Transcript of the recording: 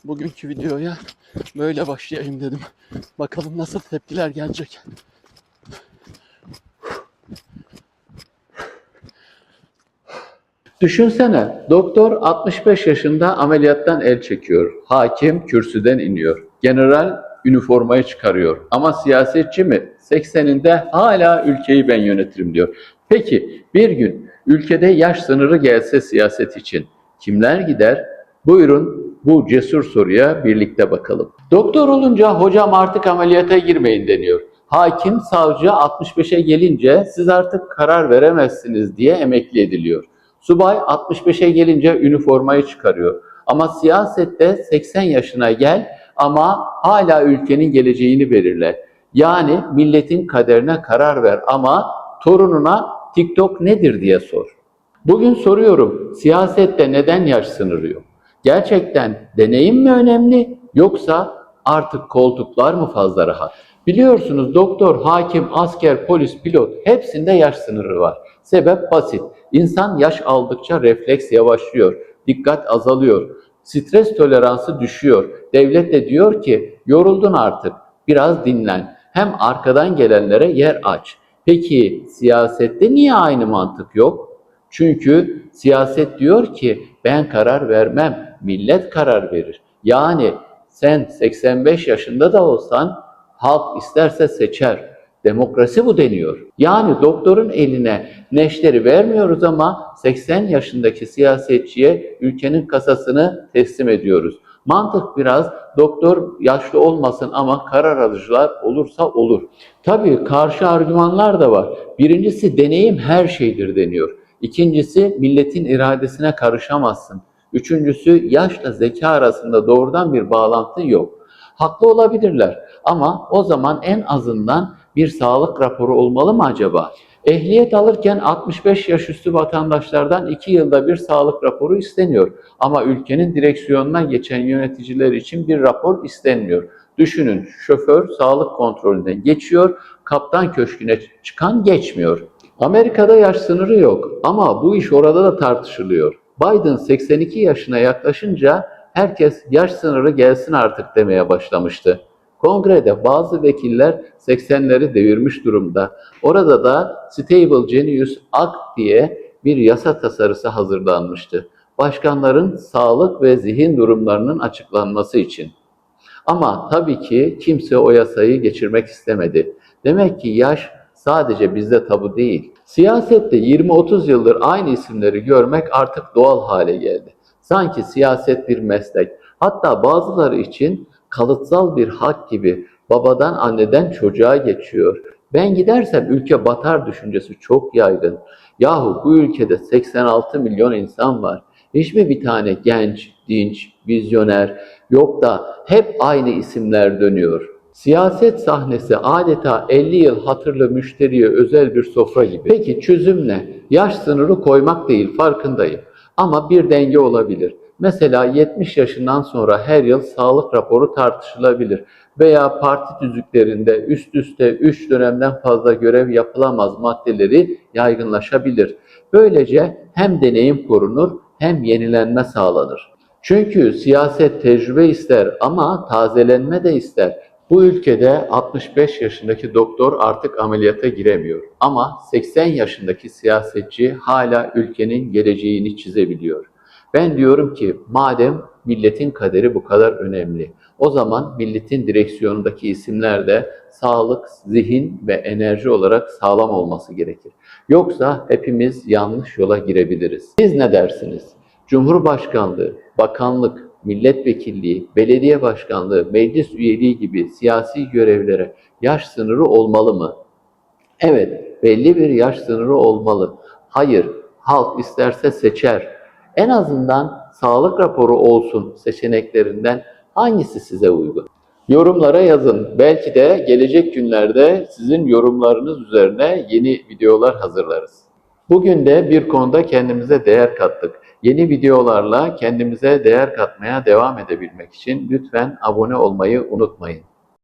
bugünkü videoya böyle başlayayım dedim. Bakalım nasıl tepkiler gelecek. Düşünsene, doktor 65 yaşında ameliyattan el çekiyor. Hakim kürsüden iniyor. General üniformayı çıkarıyor. Ama siyasetçi mi? 80'inde hala ülkeyi ben yönetirim diyor. Peki bir gün ülkede yaş sınırı gelse siyaset için kimler gider? Buyurun bu cesur soruya birlikte bakalım. Doktor olunca hocam artık ameliyata girmeyin deniyor. Hakim, savcı 65'e gelince siz artık karar veremezsiniz diye emekli ediliyor. Subay 65'e gelince üniformayı çıkarıyor. Ama siyasette 80 yaşına gel ama hala ülkenin geleceğini belirle. Yani milletin kaderine karar ver ama torununa TikTok nedir diye sor. Bugün soruyorum, siyasette neden yaş sınırı yok? Gerçekten deneyim mi önemli yoksa artık koltuklar mı fazla rahat? Biliyorsunuz doktor, hakim, asker, polis, pilot hepsinde yaş sınırı var. Sebep basit. İnsan yaş aldıkça refleks yavaşlıyor, dikkat azalıyor, stres toleransı düşüyor. Devlet de diyor ki yoruldun artık, biraz dinlen. Hem arkadan gelenlere yer aç. Peki siyasette niye aynı mantık yok? Çünkü siyaset diyor ki ben karar vermem, millet karar verir. Yani sen 85 yaşında da olsan halk isterse seçer. Demokrasi bu deniyor. Yani doktorun eline neşteri vermiyoruz ama 80 yaşındaki siyasetçiye ülkenin kasasını teslim ediyoruz. Mantık biraz doktor yaşlı olmasın ama karar alıcılar olursa olur. Tabii karşı argümanlar da var. Birincisi deneyim her şeydir deniyor. İkincisi milletin iradesine karışamazsın. Üçüncüsü yaşla zeka arasında doğrudan bir bağlantı yok. Haklı olabilirler ama o zaman en azından bir sağlık raporu olmalı mı acaba? Ehliyet alırken 65 yaş üstü vatandaşlardan 2 yılda bir sağlık raporu isteniyor. Ama ülkenin direksiyonuna geçen yöneticiler için bir rapor istenmiyor. Düşünün, şoför sağlık kontrolünden geçiyor, kaptan köşküne çıkan geçmiyor. Amerika'da yaş sınırı yok ama bu iş orada da tartışılıyor. Biden 82 yaşına yaklaşınca herkes yaş sınırı gelsin artık demeye başlamıştı. Kongrede bazı vekiller 80'leri devirmiş durumda. Orada da Stable Genius Act diye bir yasa tasarısı hazırlanmıştı. Başkanların sağlık ve zihin durumlarının açıklanması için. Ama tabii ki kimse o yasayı geçirmek istemedi. Demek ki yaş sadece bizde tabu değil. Siyasette 20-30 yıldır aynı isimleri görmek artık doğal hale geldi. Sanki siyaset bir meslek. Hatta bazıları için kalıtsal bir hak gibi babadan anneden çocuğa geçiyor. Ben gidersem ülke batar düşüncesi çok yaygın. Yahu bu ülkede 86 milyon insan var. Hiç mi bir tane genç, dinç, vizyoner yok da hep aynı isimler dönüyor? Siyaset sahnesi adeta 50 yıl hatırlı müşteriye özel bir sofra gibi. Peki çözüm ne? Yaş sınırı koymak değil, farkındayım. Ama bir denge olabilir. Mesela 70 yaşından sonra her yıl sağlık raporu tartışılabilir. Veya parti tüzüklerinde üst üste 3 dönemden fazla görev yapılamaz maddeleri yaygınlaşabilir. Böylece hem deneyim korunur hem yenilenme sağlanır. Çünkü siyaset tecrübe ister ama tazelenme de ister. Bu ülkede 65 yaşındaki doktor artık ameliyata giremiyor. Ama 80 yaşındaki siyasetçi hala ülkenin geleceğini çizebiliyor. Ben diyorum ki madem milletin kaderi bu kadar önemli, o zaman milletin direksiyonundaki isimler de sağlık, zihin ve enerji olarak sağlam olması gerekir. Yoksa hepimiz yanlış yola girebiliriz. Siz ne dersiniz? Cumhurbaşkanlığı, bakanlık, milletvekilliği, belediye başkanlığı, meclis üyeliği gibi siyasi görevlere yaş sınırı olmalı mı? Evet, belli bir yaş sınırı olmalı. Hayır, halk isterse seçer. En azından sağlık raporu olsun seçeneklerinden hangisi size uygun? Yorumlara yazın. Belki de gelecek günlerde sizin yorumlarınız üzerine yeni videolar hazırlarız. Bugün de bir konuda kendimize değer kattık. Yeni videolarla kendimize değer katmaya devam edebilmek için lütfen abone olmayı unutmayın.